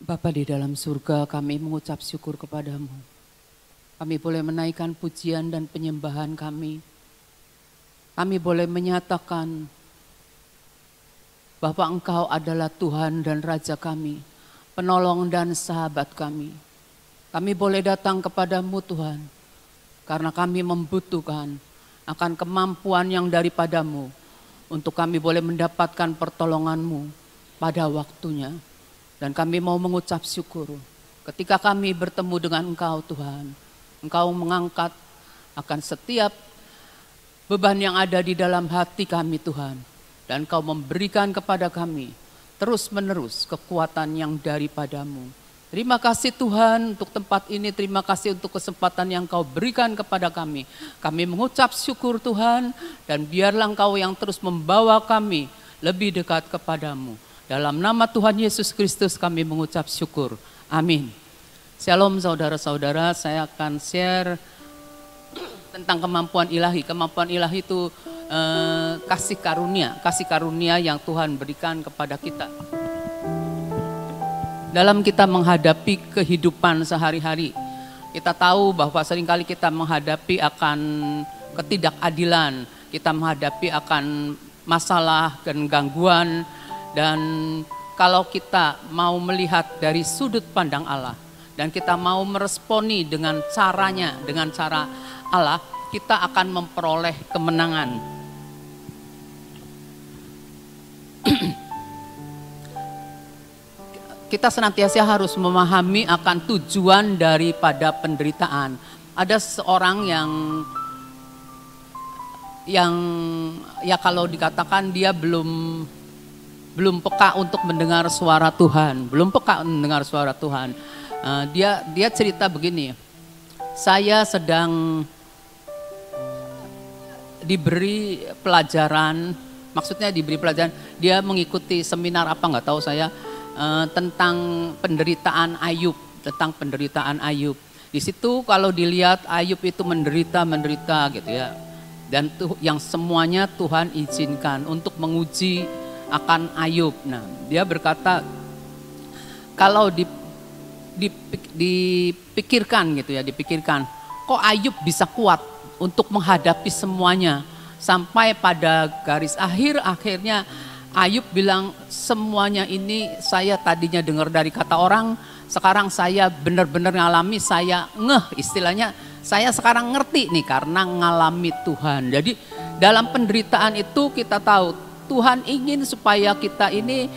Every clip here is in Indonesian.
Bapa di dalam surga, kami mengucap syukur kepadamu. Kami boleh menaikkan pujian dan penyembahan kami. Kami boleh menyatakan bahwa Engkau adalah Tuhan dan Raja kami, penolong dan sahabat kami. Kami boleh datang kepadamu Tuhan, karena kami membutuhkan akan kemampuan yang daripadamu, untuk kami boleh mendapatkan pertolonganmu pada waktunya. Dan kami mau mengucap syukur ketika kami bertemu dengan Engkau Tuhan. Engkau mengangkat akan setiap beban yang ada di dalam hati kami Tuhan. Dan Engkau memberikan kepada kami terus menerus kekuatan yang daripadamu. Terima kasih Tuhan untuk tempat ini, terima kasih untuk kesempatan yang Engkau berikan kepada kami. Kami mengucap syukur Tuhan, dan biarlah Engkau yang terus membawa kami lebih dekat kepadamu. Dalam nama Tuhan Yesus Kristus kami mengucap syukur. Amin. Shalom saudara-saudara, saya akan share tentang kemampuan ilahi. Kemampuan ilahi itu kasih karunia yang Tuhan berikan kepada kita. Dalam kita menghadapi kehidupan sehari-hari, kita tahu bahwa seringkali kita menghadapi akan ketidakadilan, kita menghadapi akan masalah dan gangguan. Dan kalau kita mau melihat dari sudut pandang Allah dan kita mau meresponi dengan caranya, dengan cara Allah, kita akan memperoleh kemenangan. Kita senantiasa harus memahami akan tujuan daripada penderitaan. Ada seorang yang ya kalau dikatakan dia belum peka untuk mendengar suara Tuhan, belum peka mendengar suara Tuhan. Dia cerita begini, saya sedang diberi pelajaran, maksudnya diberi pelajaran, dia mengikuti seminar apa nggak tahu saya, tentang penderitaan Ayub, tentang penderitaan Ayub. Di situ kalau dilihat Ayub itu menderita gitu ya, dan yang semuanya Tuhan izinkan untuk menguji akan Ayub. Nah, dia berkata kalau dipikirkan gitu ya, kok Ayub bisa kuat untuk menghadapi semuanya sampai pada garis akhirnya Ayub bilang, semuanya ini saya tadinya dengar dari kata orang, sekarang saya benar-benar ngalami, saya istilahnya saya sekarang ngerti nih karena ngalami Tuhan. Jadi dalam penderitaan itu kita tahu Tuhan ingin supaya kita ini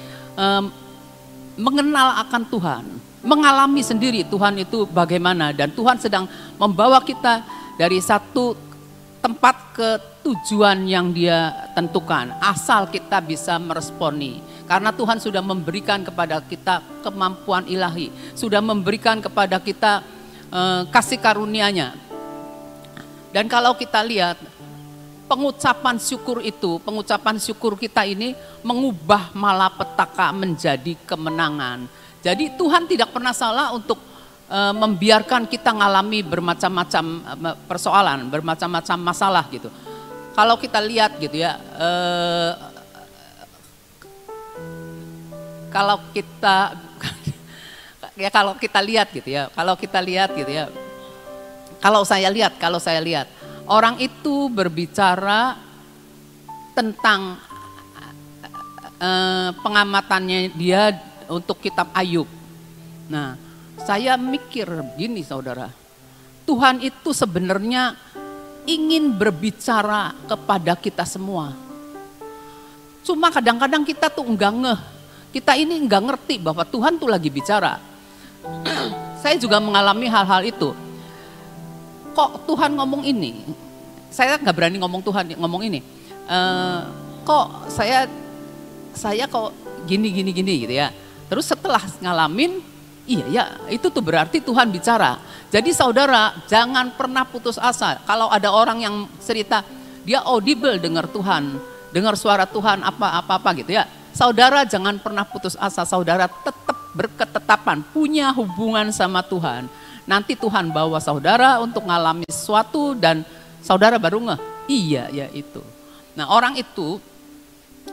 mengenal akan Tuhan, mengalami sendiri Tuhan itu bagaimana, dan Tuhan sedang membawa kita dari satu tempat ke tujuan yang Dia tentukan, asal kita bisa meresponi. Karena Tuhan sudah memberikan kepada kita kemampuan ilahi, sudah memberikan kepada kita kasih karunia-Nya. Dan kalau kita lihat pengucapan syukur kita ini mengubah malapetaka menjadi kemenangan. Jadi Tuhan tidak pernah salah untuk membiarkan kita ngalami bermacam-macam persoalan, bermacam-macam masalah gitu. Kalau kita lihat gitu ya, kalau kita lihat gitu ya, kalau saya lihat orang itu berbicara tentang pengamatannya dia untuk kitab Ayub. Nah, saya mikir gini saudara, Tuhan itu sebenarnya ingin berbicara kepada kita semua. Cuma kadang-kadang kita tuh enggak ngeh, kita ini enggak ngerti bahwa Tuhan tuh lagi bicara. Saya juga mengalami hal-hal itu. Kok Tuhan ngomong ini? Saya nggak berani ngomong Tuhan ngomong ini. Kok saya kok gini gitu ya. Terus setelah ngalamin, iya ya itu tuh berarti Tuhan bicara. Jadi saudara jangan pernah putus asa. Kalau ada orang yang cerita dia audible dengar Tuhan, dengar suara Tuhan apa gitu ya. Saudara jangan pernah putus asa. Saudara tetap berketetapan punya hubungan sama Tuhan. Nanti Tuhan bawa saudara untuk ngalami sesuatu dan saudara baru ngeh, iya ya itu. Nah orang itu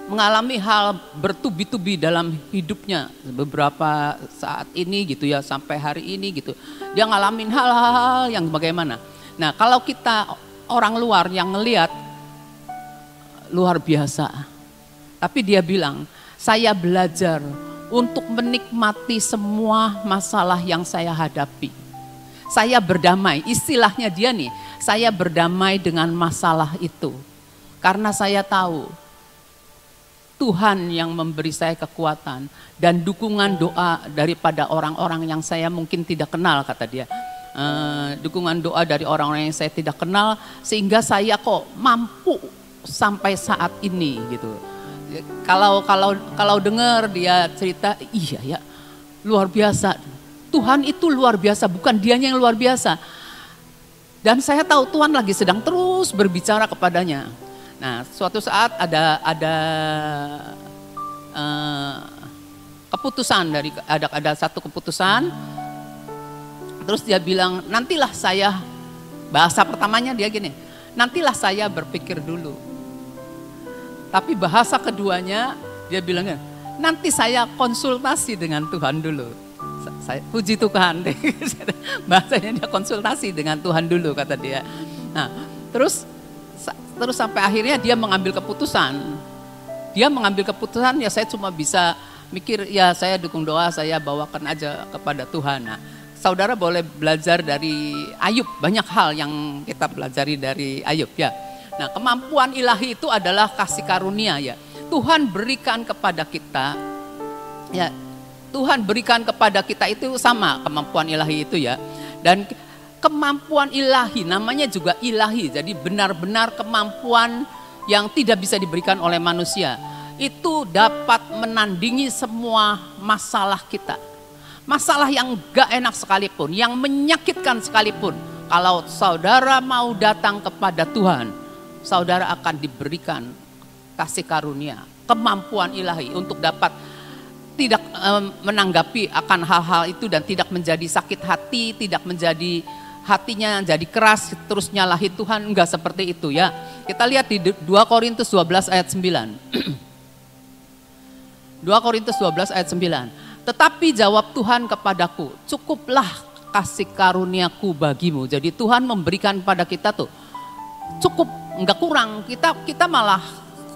mengalami hal bertubi-tubi dalam hidupnya beberapa saat ini gitu ya, sampai hari ini gitu. Dia ngalamin hal-hal yang bagaimana. Nah, kalau kita orang luar yang ngelihat luar biasa. Tapi dia bilang, saya belajar untuk menikmati semua masalah yang saya hadapi. Saya berdamai, istilahnya dia nih, saya berdamai dengan masalah itu. Karena saya tahu Tuhan yang memberi saya kekuatan dan dukungan doa daripada orang-orang yang saya mungkin tidak kenal, kata dia. Dukungan doa dari orang-orang yang saya tidak kenal, sehingga saya kok mampu sampai saat ini gitu. Kalau dengar dia cerita, iya ya, luar biasa. Tuhan itu luar biasa, bukan dianya yang luar biasa. Dan saya tahu Tuhan lagi sedang terus berbicara kepadanya. Nah, suatu saat ada keputusan ada satu keputusan. Terus dia bilang, nantilah saya, bahasa pertamanya dia gini, nantilah saya berpikir dulu. Tapi bahasa keduanya dia bilangnya, nanti saya konsultasi dengan Tuhan dulu. Saya puji Tuhan, bahasanya dia konsultasi dengan Tuhan dulu, kata dia. Nah, terus sampai akhirnya dia mengambil keputusan. Dia mengambil keputusan, ya saya cuma bisa mikir, ya saya dukung doa, saya bawakan aja kepada Tuhan. Nah, saudara boleh belajar dari Ayub, banyak hal yang kita pelajari dari Ayub ya. Nah, kemampuan ilahi itu adalah kasih karunia ya. Tuhan berikan kepada kita, ya Tuhan berikan kepada kita itu sama kemampuan ilahi itu ya. Dan kemampuan ilahi namanya juga ilahi, jadi benar-benar kemampuan yang tidak bisa diberikan oleh manusia. Itu dapat menandingi semua masalah kita. Masalah yang gak enak sekalipun, yang menyakitkan sekalipun. Kalau saudara mau datang kepada Tuhan, saudara akan diberikan kasih karunia, kemampuan ilahi untuk dapat tidak menanggapi akan hal-hal itu dan tidak menjadi sakit hati, tidak menjadi hatinya jadi keras terus nyalahi Tuhan, enggak seperti itu ya. Kita lihat di 2 Korintus 12 ayat 9. 2 Korintus 12 ayat 9. Tetapi jawab Tuhan kepadaku, cukuplah kasih karuniaku bagimu. Jadi Tuhan memberikan pada kita tuh cukup, enggak kurang. Kita malah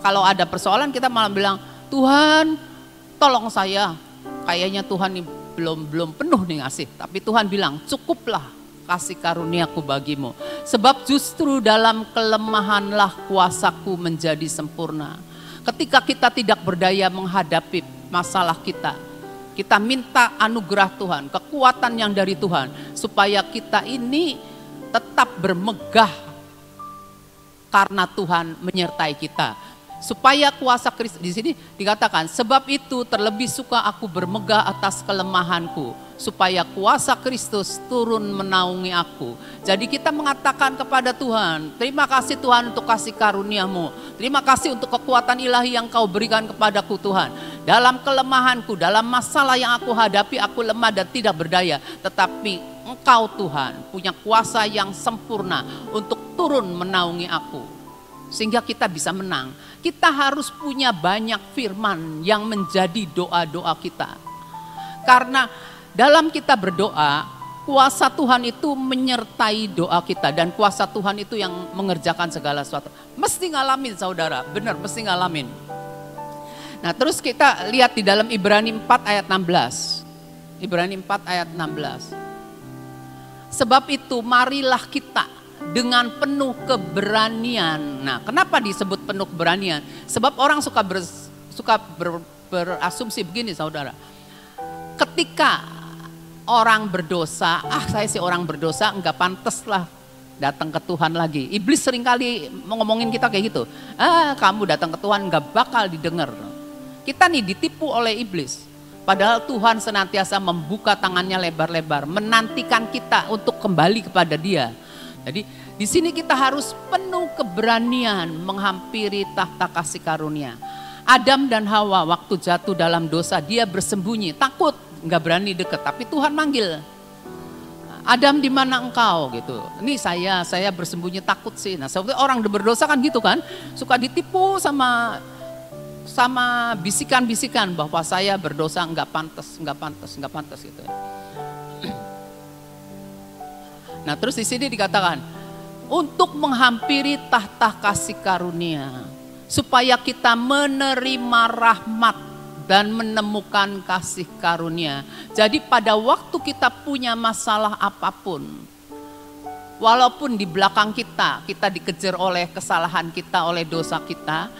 kalau ada persoalan kita malah bilang, Tuhan tolong saya. Kayaknya Tuhan belum penuh nih ngasih. Tapi Tuhan bilang, cukuplah kasih karuniaku bagimu. Sebab justru dalam kelemahanlah kuasaku menjadi sempurna. Ketika kita tidak berdaya menghadapi masalah kita, kita minta anugerah Tuhan, kekuatan yang dari Tuhan, supaya kita ini tetap bermegah karena Tuhan menyertai kita. Supaya kuasa Kristus, di sini dikatakan, sebab itu terlebih suka aku bermegah atas kelemahanku, supaya kuasa Kristus turun menaungi aku. Jadi kita mengatakan kepada Tuhan, terima kasih Tuhan untuk kasih karuniamu, terima kasih untuk kekuatan ilahi yang kau berikan kepadaku Tuhan. Dalam kelemahanku, dalam masalah yang aku hadapi, aku lemah dan tidak berdaya, tetapi Engkau Tuhan punya kuasa yang sempurna untuk turun menaungi aku, sehingga kita bisa menang. Kita harus punya banyak firman yang menjadi doa-doa kita. Karena dalam kita berdoa, kuasa Tuhan itu menyertai doa kita. Dan kuasa Tuhan itu yang mengerjakan segala sesuatu. Mesti ngalamin saudara, benar mesti ngalamin. Nah terus kita lihat di dalam Ibrani 4 ayat 16. Ibrani 4 ayat 16. Sebab itu marilah kita dengan penuh keberanian. Nah, kenapa disebut penuh keberanian? Sebab orang suka berasumsi begini, saudara. Ketika orang berdosa, saya sih orang berdosa, enggak pantas lah datang ke Tuhan lagi. Iblis seringkali ngomongin kita kayak gitu. Kamu datang ke Tuhan enggak bakal didengar. Kita nih ditipu oleh iblis. Padahal Tuhan senantiasa membuka tangannya lebar-lebar, menantikan kita untuk kembali kepada Dia. Jadi di sini kita harus penuh keberanian menghampiri tahta kasih karunia. Adam dan Hawa waktu jatuh dalam dosa, dia bersembunyi, takut, nggak berani dekat. Tapi Tuhan manggil, Adam di mana engkau gitu. Ini saya bersembunyi takut sih. Nah, sebetulnya orang berdosa kan gitu kan, suka ditipu sama sama bisikan-bisikan bahwa saya berdosa, nggak pantas gitu. Nah terus di sini dikatakan untuk menghampiri tahta kasih karunia supaya kita menerima rahmat dan menemukan kasih karunia. Jadi pada waktu kita punya masalah apapun, walaupun di belakang kita dikejar oleh kesalahan kita, oleh dosa kita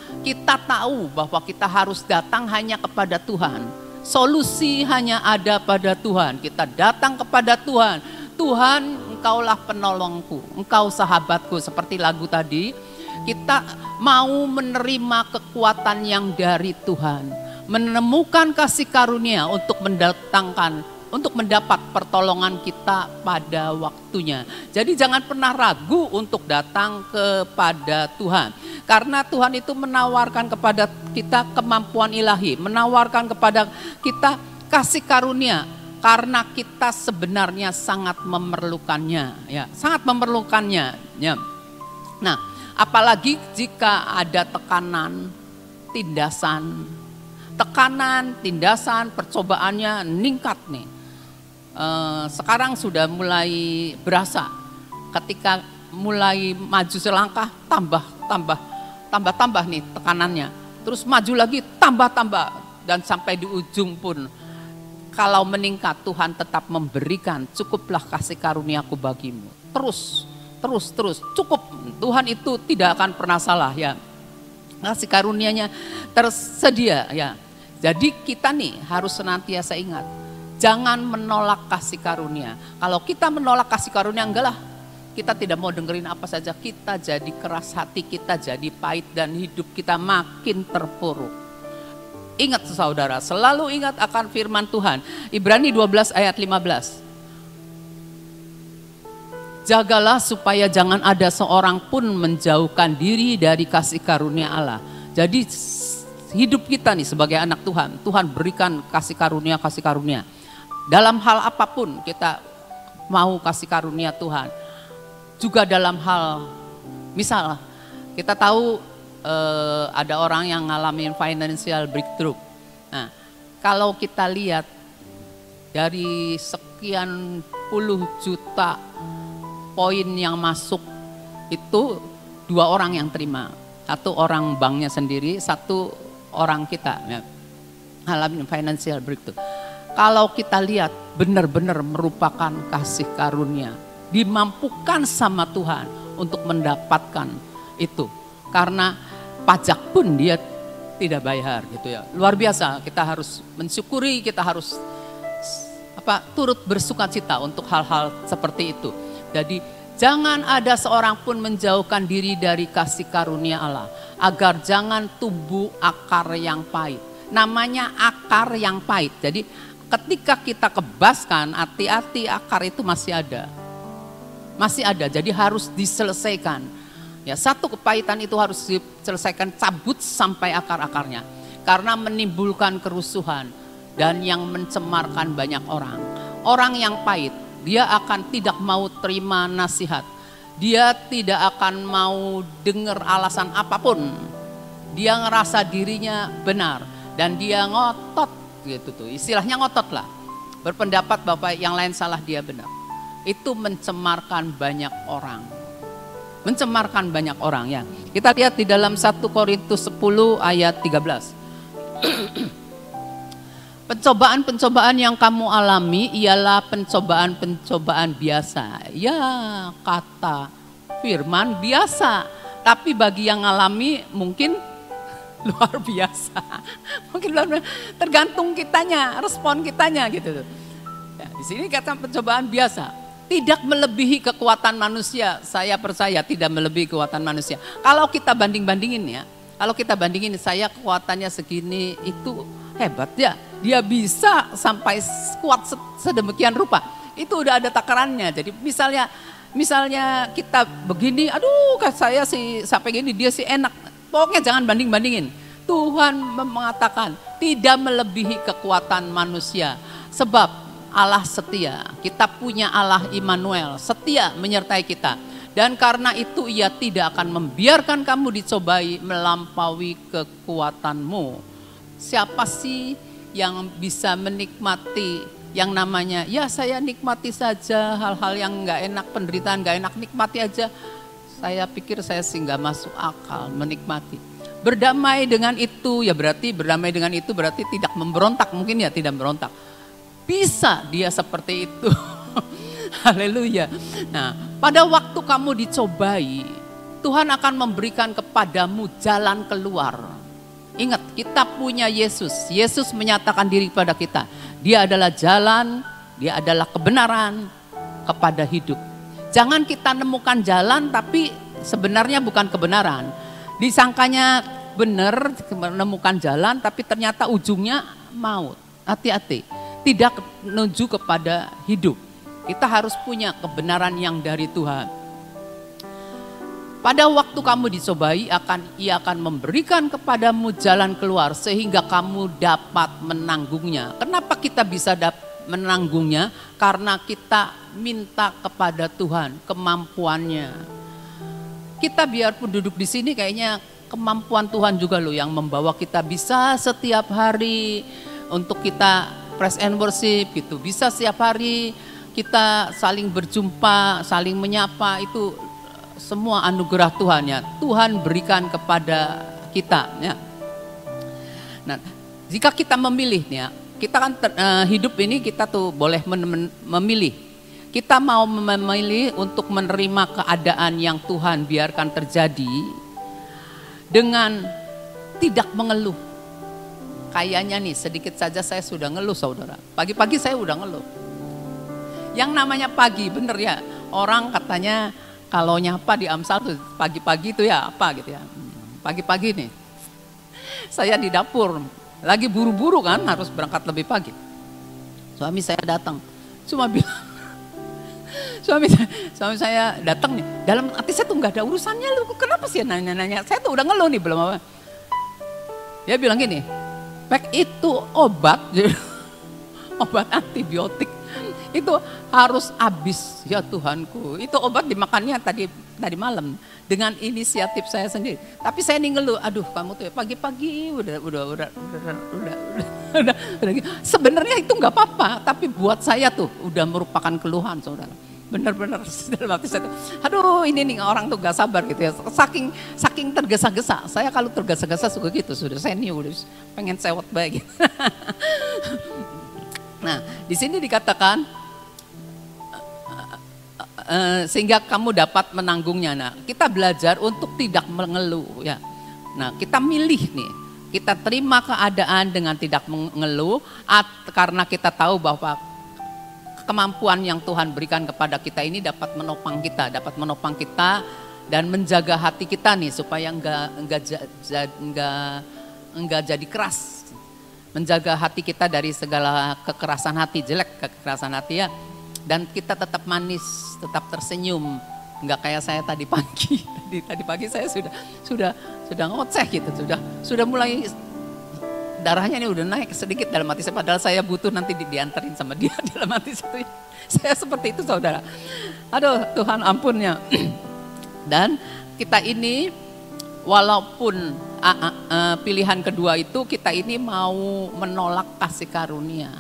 tahu bahwa kita harus datang hanya kepada Tuhan. Solusi hanya ada pada Tuhan. Kita datang kepada Tuhan. Tuhan, Engkaulah penolongku, Engkau sahabatku. Seperti lagu tadi, kita mau menerima kekuatan yang dari Tuhan. Menemukan kasih karunia untuk mendapat pertolongan kita pada waktunya. Jadi jangan pernah ragu untuk datang kepada Tuhan. Karena Tuhan itu menawarkan kepada kita kemampuan ilahi, menawarkan kepada kita kasih karunia karena kita sebenarnya sangat memerlukannya, ya, sangat memerlukannya, ya. Nah, apalagi jika ada tekanan, tindasan, percobaannya meningkat nih. Sekarang sudah mulai berasa ketika mulai maju selangkah tambah nih tekanannya. Terus maju lagi tambah dan sampai di ujung pun kalau meningkat Tuhan tetap memberikan, cukuplah kasih karuniaku bagimu. Terus cukup. Tuhan itu tidak akan pernah salah, ya. Kasih karunianya tersedia, ya. Jadi kita nih harus senantiasa ingat, jangan menolak kasih karunia. Kalau kita menolak kasih karunia, enggak lah, kita tidak mau dengerin apa saja, kita jadi keras hati, kita jadi pahit dan hidup kita makin terpuruk. Ingat saudara, selalu ingat akan firman Tuhan. Ibrani 12 ayat 15. Jagalah supaya jangan ada seorang pun menjauhkan diri dari kasih karunia Allah. Jadi hidup kita nih sebagai anak Tuhan, Tuhan berikan kasih karunia. Dalam hal apapun kita mau kasih karunia Tuhan. Juga dalam hal, misal kita tahu ada orang yang ngalamin financial breakthrough. Nah, kalau kita lihat dari sekian puluh juta poin yang masuk itu 2 orang yang terima. 1 orang banknya sendiri, 1 orang kita, ya, ngalamin financial breakthrough. Kalau kita lihat benar-benar merupakan kasih karunia, dimampukan sama Tuhan untuk mendapatkan itu. Karena pajak pun dia tidak bayar gitu, ya. Luar biasa, kita harus mensyukuri, kita harus turut bersukacita untuk hal-hal seperti itu. Jadi jangan ada seorang pun menjauhkan diri dari kasih karunia Allah, agar jangan tumbuh akar yang pahit. Namanya akar yang pahit. Jadi ketika kita kebaskan, hati-hati, akar itu masih ada. Jadi harus diselesaikan. Ya, satu kepahitan itu harus diselesaikan, cabut sampai akar-akarnya. Karena menimbulkan kerusuhan dan yang mencemarkan banyak orang. Orang yang pahit, dia akan tidak mau terima nasihat. Dia tidak akan mau dengar alasan apapun. Dia ngerasa dirinya benar dan dia ngotot gitu tuh. Istilahnya ngotot lah. Berpendapat bahwa yang lain salah, dia benar. Itu mencemarkan banyak orang. Ya. Kita lihat di dalam 1 Korintus 10 ayat 13. Pencobaan-pencobaan yang kamu alami ialah pencobaan-pencobaan biasa. Ya, kata firman biasa. Tapi bagi yang alami mungkin luar biasa. Mungkin luar biasa. Tergantung kitanya, respon kitanya gitu. Ya, di sini kata pencobaan biasa. Tidak melebihi kekuatan manusia. Saya percaya tidak melebihi kekuatan manusia. Kalau kita bandingin ya. Kalau kita bandingin, saya kekuatannya segini, itu hebat ya. Dia bisa sampai kuat sedemikian rupa. Itu udah ada takarannya. Jadi misalnya kita begini, aduh saya sih sampai gini, dia sih enak. Pokoknya jangan bandingin. Tuhan mengatakan tidak melebihi kekuatan manusia. Sebab Allah setia. Kita punya Allah Immanuel, setia menyertai kita. Dan karena itu Ia tidak akan membiarkan kamu dicobai melampaui kekuatanmu. Siapa sih yang bisa menikmati yang namanya, ya saya nikmati saja hal-hal yang gak enak, penderitaan gak enak, nikmati aja. Saya pikir saya sih gak masuk akal menikmati. Berdamai dengan itu, ya berarti berdamai dengan itu berarti tidak memberontak, mungkin ya tidak memberontak. Bisa dia seperti itu. Haleluya. Nah, pada waktu kamu dicobai, Tuhan akan memberikan kepadamu jalan keluar. Ingat, kita punya Yesus. Yesus menyatakan diri kepada kita. Dia adalah jalan, dia adalah kebenaran kepada hidup. Jangan kita nemukan jalan tapi sebenarnya bukan kebenaran. Disangkanya benar menemukan jalan tapi ternyata ujungnya maut. Hati-hati, tidak menuju kepada hidup. Kita harus punya kebenaran yang dari Tuhan. Pada waktu kamu dicobai, Ia akan memberikan kepadamu jalan keluar sehingga kamu dapat menanggungnya. Kenapa kita bisa menanggungnya? Karena kita minta kepada Tuhan kemampuannya. Kita biarpun duduk di sini kayaknya kemampuan Tuhan juga loh yang membawa kita bisa setiap hari untuk kita praise and worship gitu. Bisa setiap hari kita saling berjumpa, saling menyapa, itu semua anugerah Tuhan ya. Tuhan berikan kepada kita ya. Nah, jika kita memilih ya, kita kan hidup ini kita tuh boleh memilih. Kita mau memilih untuk menerima keadaan yang Tuhan biarkan terjadi dengan tidak mengeluh. Kayaknya nih sedikit saja saya sudah ngeluh saudara. Pagi-pagi saya udah ngeluh. Yang namanya pagi, bener ya. Orang katanya kalau nyapa di Amsal tuh pagi-pagi itu ya apa gitu ya. Pagi-pagi nih, saya di dapur, lagi buru-buru kan harus berangkat lebih pagi. Suami saya datang, cuma bilang, suami saya datang nih, dalam hati saya tuh gak ada urusannya lu, kenapa sih nanya-nanya, saya tuh udah ngeluh nih belum apa. Dia bilang gini, Pak itu obat, obat antibiotik. Itu harus habis ya Tuhanku. Itu obat dimakannya tadi malam dengan inisiatif saya sendiri. Tapi saya nih ngeluh, aduh kamu tuh ya pagi-pagi udah. Sebenarnya itu nggak apa-apa, tapi buat saya tuh udah merupakan keluhan saudara. Bener-bener dalam hati saya tuh, aduh ini nih orang tuh gak sabar gitu ya. Saking tergesa-gesa. Saya kalau tergesa-gesa suka gitu, sudah saya nih udah pengen sewot baik gitu. Nah, di sini dikatakan sehingga kamu dapat menanggungnya. Nah, kita belajar untuk tidak mengeluh ya. Nah, kita milih nih, kita terima keadaan dengan tidak mengeluh karena kita tahu bahwa kemampuan yang Tuhan berikan kepada kita ini dapat menopang kita dan menjaga hati kita nih supaya enggak jadi keras. Menjaga hati kita dari segala kekerasan hati, kekerasan hati ya. Dan kita tetap manis, tetap tersenyum. Enggak kayak saya tadi pagi. Tadi pagi saya sudah ngoceh gitu, sudah mulai darahnya ini udah naik sedikit dalam hati saya. Padahal saya butuh nanti diantarin sama dia dalam hati saya. Saya seperti itu saudara. Aduh Tuhan ampunnya. Dan kita ini walaupun pilihan kedua itu kita ini mau menolak kasih karunia.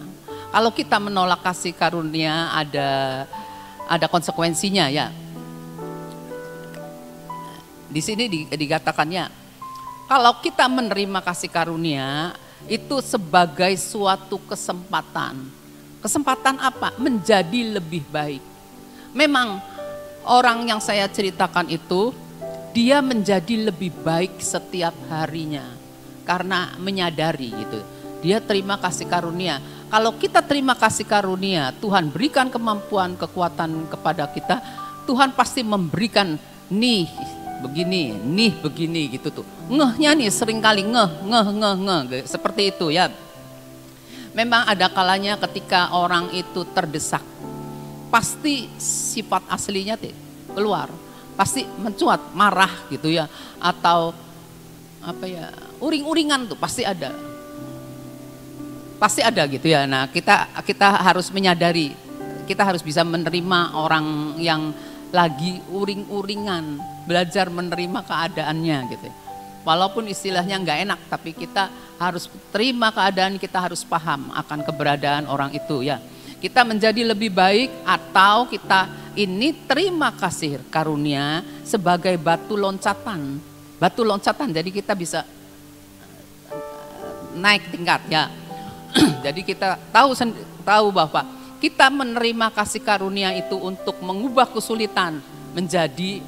Kalau kita menolak kasih karunia ada konsekuensinya ya. Di sini dikatakannya kalau kita menerima kasih karunia itu sebagai suatu kesempatan. Kesempatan apa? Menjadi lebih baik. Memang orang yang saya ceritakan itu dia menjadi lebih baik setiap harinya karena menyadari gitu. Dia terima kasih karunia. Kalau kita terima kasih karunia, Tuhan berikan kemampuan, kekuatan kepada kita. Tuhan pasti memberikan nih begini gitu tuh. Ngehnya nih seringkali ngeh seperti itu ya. Memang ada kalanya ketika orang itu terdesak, pasti sifat aslinya keluar. Pasti mencuat, marah gitu ya, atau apa ya, uring-uringan tuh pasti ada gitu ya. Nah kita harus menyadari, kita harus bisa menerima orang yang lagi uring-uringan, belajar menerima keadaannya gitu. Walaupun istilahnya nggak enak, tapi kita harus terima keadaan, kita harus paham akan keberadaan orang itu ya. Kita menjadi lebih baik atau kita ini terima kasih karunia sebagai batu loncatan. Batu loncatan, jadi kita bisa naik tingkat ya. Jadi kita tahu bahwa kita menerima kasih karunia itu untuk mengubah kesulitan menjadi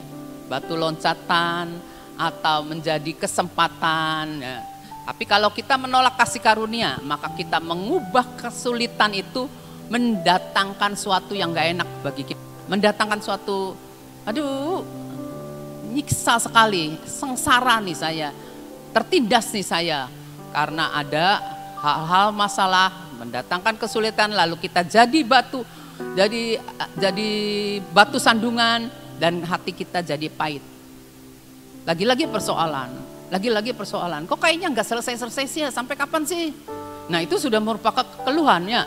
batu loncatan atau menjadi kesempatan ya. Tapi kalau kita menolak kasih karunia, maka kita mengubah kesulitan itu mendatangkan suatu yang gak enak bagi kita. Mendatangkan suatu, aduh nyiksa sekali, sengsara nih saya, tertindas nih saya. Karena ada hal-hal masalah mendatangkan kesulitan, lalu kita jadi batu, jadi batu sandungan dan hati kita jadi pahit. Lagi-lagi persoalan. Kok kayaknya nggak selesai-selesai sih ya, sampai kapan sih? Nah itu sudah merupakan keluhannya.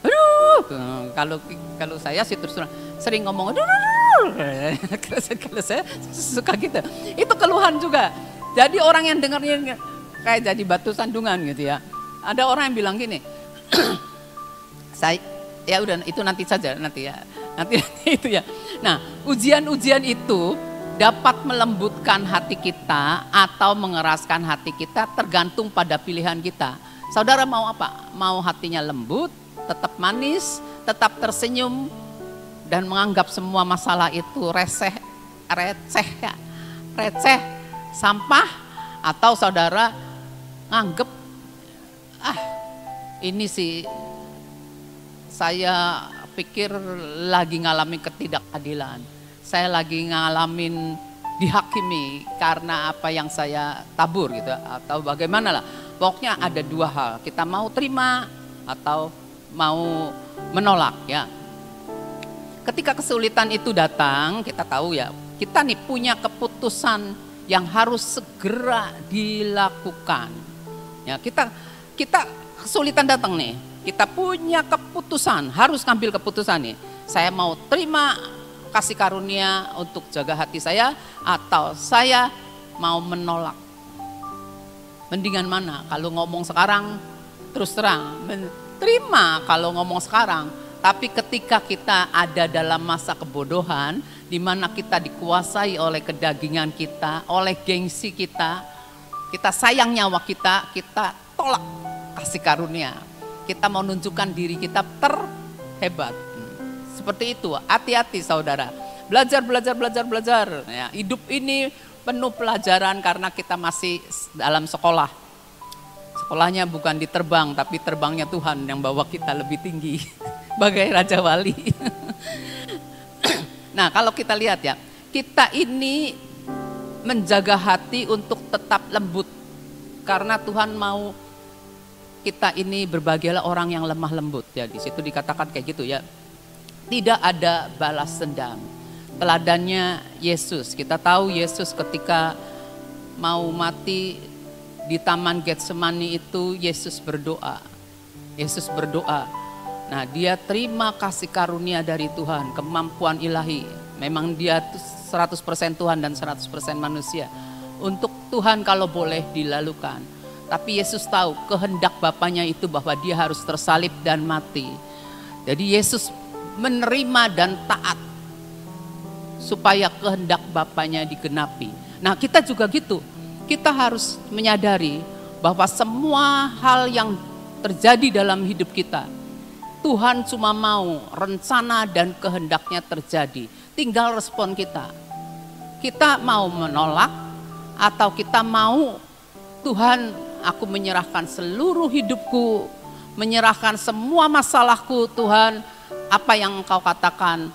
Aduh, kalau saya sih terus sering ngomong aduh. Kalau saya suka gitu. Itu keluhan juga. Jadi orang yang dengarnya kayak jadi batu sandungan gitu ya. Ada orang yang bilang gini, saya ya udah itu nanti saja nanti itu ya. Nah ujian-ujian itu dapat melembutkan hati kita atau mengeraskan hati kita tergantung pada pilihan kita. Saudara mau apa? Mau hatinya lembut, tetap manis, tetap tersenyum dan menganggap semua masalah itu receh, sampah, atau saudara nganggep ini sih saya pikir lagi ngalamin ketidakadilan. Saya lagi ngalamin dihakimi karena apa yang saya tabur gitu atau bagaimana lah. Pokoknya ada dua hal, kita mau terima atau mau menolak ya. Ketika kesulitan itu datang, kita tahu ya, kita nih punya keputusan yang harus segera dilakukan. Ya, kita kesulitan datang nih, kita punya keputusan, harus ngambil keputusan nih. Saya mau terima kasih karunia untuk jaga hati saya atau saya mau menolak. Mendingan mana? Kalau ngomong sekarang terus terang, terima kalau ngomong sekarang. Tapi ketika kita ada dalam masa kebodohan, di mana kita dikuasai oleh kedagingan kita, oleh gengsi kita sayang nyawa kita tolak kasih karunia. Kita mau nunjukkan diri kita terhebat. Seperti itu, hati-hati saudara. Belajar. Ya, hidup ini penuh pelajaran karena kita masih dalam sekolah. Sekolahnya bukan diterbang, tapi terbangnya Tuhan yang bawa kita lebih tinggi. Bagai Raja Wali. Nah kalau kita lihat ya, kita ini menjaga hati untuk tetap lembut. Karena Tuhan mau kita ini berbahagialah orang yang lemah lembut. Ya di situ dikatakan kayak gitu ya. Tidak ada balas dendam. Teladannya Yesus. Kita tahu Yesus ketika mau mati di Taman Getsemani itu Yesus berdoa. Nah dia terima kasih karunia dari Tuhan, kemampuan ilahi. Memang dia 100% Tuhan dan 100% manusia. Untuk Tuhan kalau boleh dilalukan. Tapi Yesus tahu kehendak Bapaknya itu bahwa dia harus tersalib dan mati. Jadi Yesus menerima dan taat supaya kehendak Bapaknya digenapi. Nah kita juga gitu, kita harus menyadari bahwa semua hal yang terjadi dalam hidup kita, Tuhan cuma mau rencana dan kehendaknya terjadi. Tinggal respon kita. Kita mau menolak atau kita mau Tuhan aku menyerahkan seluruh hidupku, menyerahkan semua masalahku Tuhan. Apa yang Engkau katakan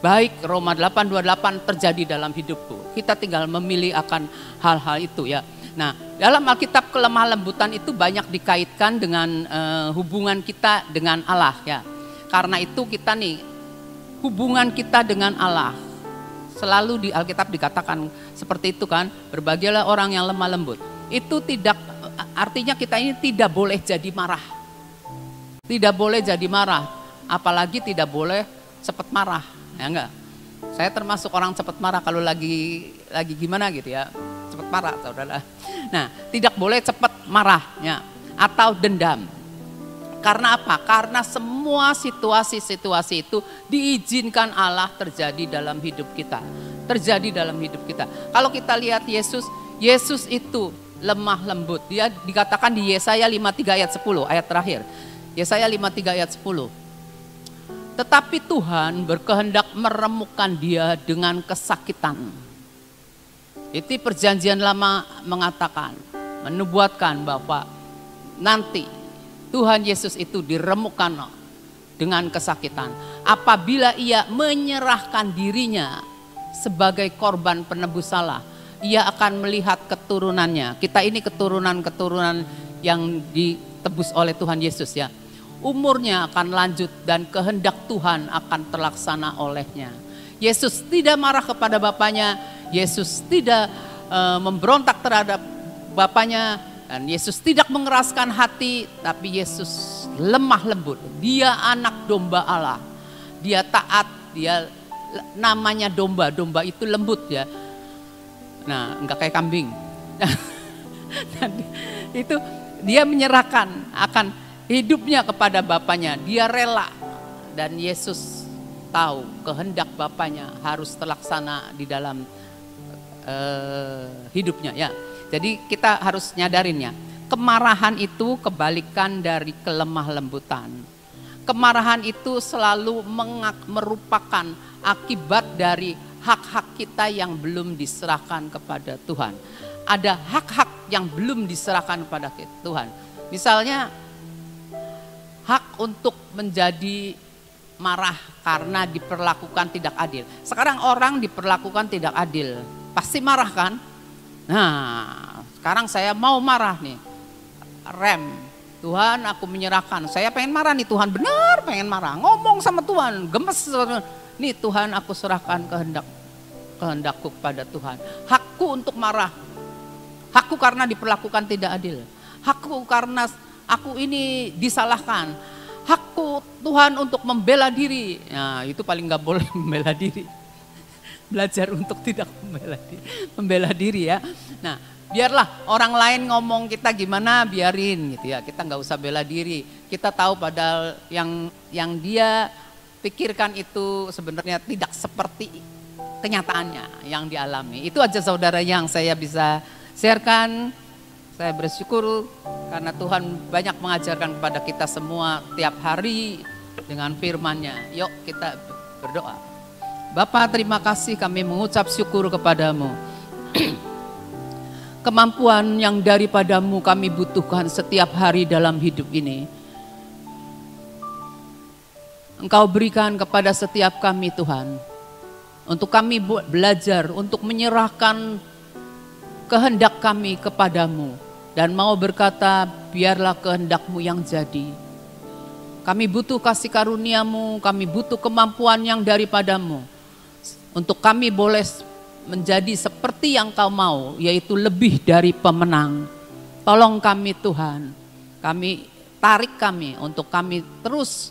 baik, Roma 8:28 terjadi dalam hidupku. Kita tinggal memilih akan hal-hal itu ya. Nah dalam Alkitab kelemah lembutan itu banyak dikaitkan dengan hubungan kita dengan Allah ya. Karena itu kita nih hubungan kita dengan Allah selalu di Alkitab dikatakan seperti itu kan. Berbahagialah orang yang lemah lembut. Itu tidak artinya kita ini tidak boleh jadi marah. Tidak boleh jadi marah. Apalagi tidak boleh cepat marah, ya enggak? Saya termasuk orang cepat marah kalau lagi gimana gitu ya. Cepat marah, saudara. Nah, tidak boleh cepat marahnya atau dendam. Karena apa? Karena semua situasi-situasi itu diizinkan Allah terjadi dalam hidup kita. Terjadi dalam hidup kita. Kalau kita lihat Yesus itu lemah lembut. Dia dikatakan di Yesaya 53 ayat 10, ayat terakhir. Yesaya 53 ayat 10. Tetapi Tuhan berkehendak meremukkan dia dengan kesakitan. Itu perjanjian lama mengatakan, menubuatkan bahwa nanti Tuhan Yesus itu diremukkan dengan kesakitan. Apabila ia menyerahkan dirinya sebagai korban penebus salah, ia akan melihat keturunannya. Kita ini keturunan-keturunan yang ditebus oleh Tuhan Yesus ya. Umurnya akan lanjut dan kehendak Tuhan akan terlaksana olehnya. Yesus tidak marah kepada Bapaknya, Yesus tidak memberontak terhadap Bapaknya, dan Yesus tidak mengeraskan hati, tapi Yesus lemah lembut. Dia anak domba Allah, dia taat, dia namanya domba, domba itu lembut ya. Nah, enggak kayak kambing. Itu dia menyerahkan akan hidupnya kepada Bapaknya, dia rela, dan Yesus tahu kehendak Bapaknya harus terlaksana di dalam hidupnya ya. Jadi kita harus nyadarinnya, kemarahan itu kebalikan dari kelemah lembutan. Kemarahan itu selalu merupakan akibat dari hak-hak kita yang belum diserahkan kepada Tuhan. Ada hak-hak yang belum diserahkan kepada Tuhan. Misalnya hak untuk menjadi marah karena diperlakukan tidak adil. Sekarang orang diperlakukan tidak adil, pasti marah kan? Nah, sekarang saya mau marah nih. Rem, Tuhan aku menyerahkan. Saya pengen marah nih, Tuhan benar pengen marah. Ngomong sama Tuhan, gemes. Nih Tuhan aku serahkan kehendakku kepada Tuhan. Hakku untuk marah. Hakku karena diperlakukan tidak adil. Hakku karena aku ini disalahkan. Hakku Tuhan untuk membela diri. Nah, itu paling gak boleh membela diri. Belajar untuk tidak membela diri ya. Nah, biarlah orang lain ngomong kita gimana, biarin gitu ya. Kita gak usah bela diri. Kita tahu padahal yang dia pikirkan itu sebenarnya tidak seperti kenyataannya yang dialami. Itu aja saudara yang saya bisa sharekan. Saya bersyukur karena Tuhan banyak mengajarkan kepada kita semua tiap hari dengan firman-Nya. Yuk kita berdoa. Bapa, terima kasih, kami mengucap syukur kepadamu. Kemampuan yang daripadamu kami butuhkan setiap hari dalam hidup ini. Engkau berikan kepada setiap kami Tuhan. Untuk kami belajar, untuk menyerahkan kehendak kami kepadamu. Dan mau berkata, biarlah kehendak-Mu yang jadi. Kami butuh kasih karunia-Mu, kami butuh kemampuan yang daripadamu. Untuk kami boleh menjadi seperti yang Kau mau, yaitu lebih dari pemenang. Tolong kami Tuhan, tarik kami untuk kami terus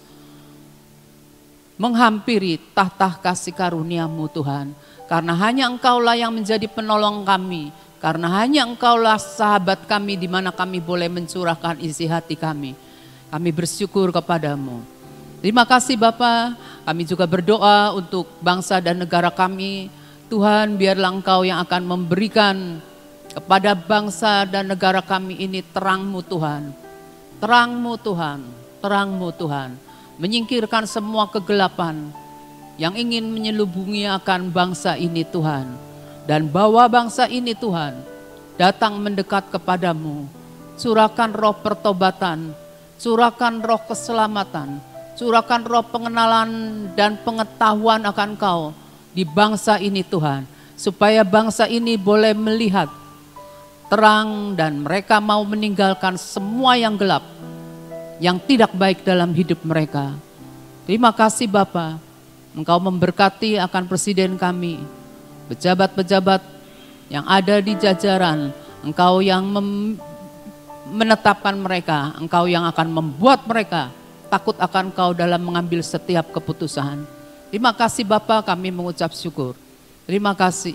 menghampiri tahta kasih karunia-Mu Tuhan. Karena hanya Engkaulah yang menjadi penolong kami. Karena hanya Engkaulah sahabat kami di mana kami boleh mencurahkan isi hati kami. Kami bersyukur kepadamu. Terima kasih Bapa. Kami juga berdoa untuk bangsa dan negara kami. Tuhan, biarlah Engkau yang akan memberikan kepada bangsa dan negara kami ini terang-Mu Tuhan. Terang-Mu Tuhan, terang-Mu Tuhan. Menyingkirkan semua kegelapan yang ingin menyelubungi akan bangsa ini Tuhan. Dan bawa bangsa ini Tuhan datang mendekat kepadamu. Curahkan roh pertobatan, curahkan roh keselamatan, curahkan roh pengenalan dan pengetahuan akan Kau di bangsa ini Tuhan. Supaya bangsa ini boleh melihat terang dan mereka mau meninggalkan semua yang gelap, yang tidak baik dalam hidup mereka. Terima kasih Bapa, Engkau memberkati akan presiden kami, pejabat-pejabat yang ada di jajaran. Engkau yang menetapkan mereka, Engkau yang akan membuat mereka takut akan Kau dalam mengambil setiap keputusan. Terima kasih Bapa, kami mengucap syukur. Terima kasih.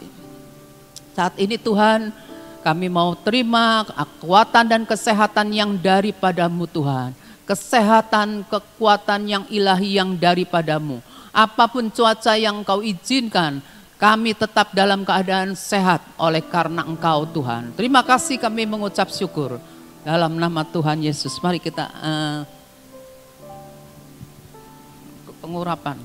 Saat ini Tuhan, kami mau terima kekuatan dan kesehatan yang daripadamu Tuhan. Kesehatan, kekuatan yang ilahi yang daripadamu. Apapun cuaca yang Engkau izinkan, kami tetap dalam keadaan sehat oleh karena Engkau Tuhan. Terima kasih, kami mengucap syukur. Dalam nama Tuhan Yesus, mari kita pengurapan.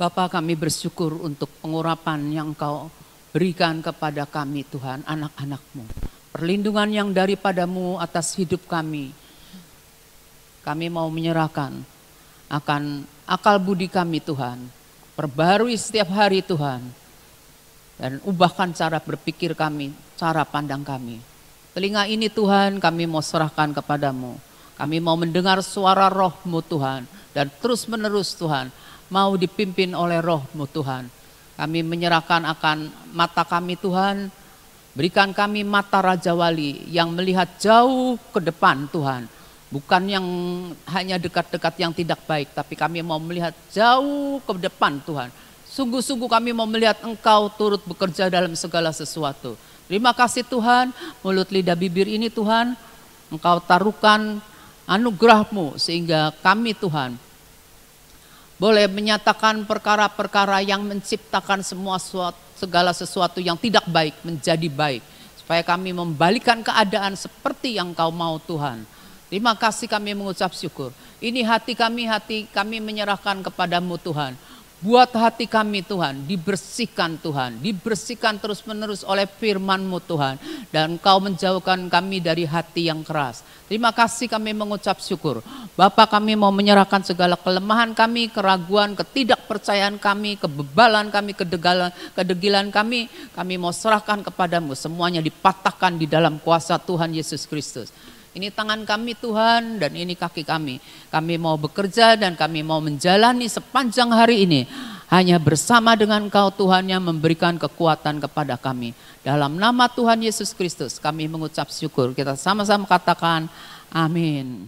Bapa, kami bersyukur untuk pengurapan yang Engkau berikan kepada kami Tuhan, anak-anak-Mu. Perlindungan yang daripadamu atas hidup kami. Kami mau menyerahkan akan akal budi kami Tuhan. Perbarui setiap hari Tuhan. Dan ubahkan cara berpikir kami, cara pandang kami. Telinga ini Tuhan kami mau serahkan kepadamu. Kami mau mendengar suara Roh-Mu Tuhan. Dan terus menerus Tuhan, mau dipimpin oleh Roh-Mu Tuhan. Kami menyerahkan akan mata kami Tuhan. Berikan kami mata Raja Wali yang melihat jauh ke depan Tuhan. Bukan yang hanya dekat-dekat yang tidak baik. Tapi kami mau melihat jauh ke depan Tuhan. Sungguh-sungguh kami mau melihat Engkau turut bekerja dalam segala sesuatu. Terima kasih Tuhan, mulut lidah bibir ini Tuhan. Engkau taruhkan anugerah-Mu sehingga kami Tuhan boleh menyatakan perkara-perkara yang menciptakan segala sesuatu yang tidak baik menjadi baik. Supaya kami membalikan keadaan seperti yang Kau mau Tuhan. Terima kasih, kami mengucap syukur. Ini hati kami menyerahkan kepadamu Tuhan. Buat hati kami Tuhan, dibersihkan Tuhan. Dibersihkan terus menerus oleh firman-Mu Tuhan. Dan Engkau menjauhkan kami dari hati yang keras. Terima kasih, kami mengucap syukur. Bapa, kami mau menyerahkan segala kelemahan kami, keraguan, ketidakpercayaan kami, kebebalan kami, kedegilan kami. Kami mau serahkan kepadamu, semuanya dipatahkan di dalam kuasa Tuhan Yesus Kristus. Ini tangan kami Tuhan dan ini kaki kami. Kami mau bekerja dan kami mau menjalani sepanjang hari ini. Hanya bersama dengan Engkau Tuhan yang memberikan kekuatan kepada kami. Dalam nama Tuhan Yesus Kristus kami mengucap syukur. Kita sama-sama katakan amin.